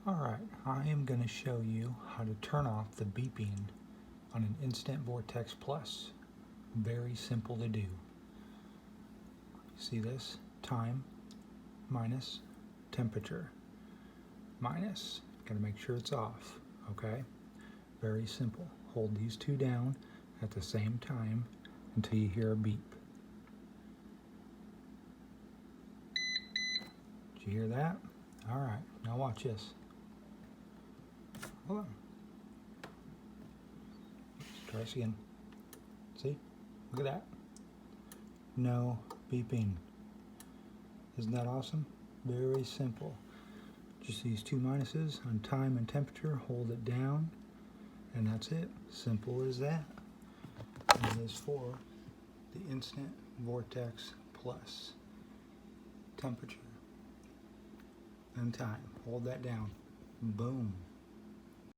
Alright, I am going to show you how to turn off the beeping on an Instant Vortex Plus. Very simple to do. See this? Time minus temperature minus. Got to make sure it's off. Okay? Very simple. Hold these two down at the same time until you hear a beep. Did you hear that? Alright, now watch this. Hold on. Let's try this again. See? Look at that. No beeping. Isn't that awesome? Very simple. Just these two minuses on time and temperature. Hold it down. And that's it. Simple as that. And it is for the Instant Vortex Plus. Temperature and time. Hold that down. Boom.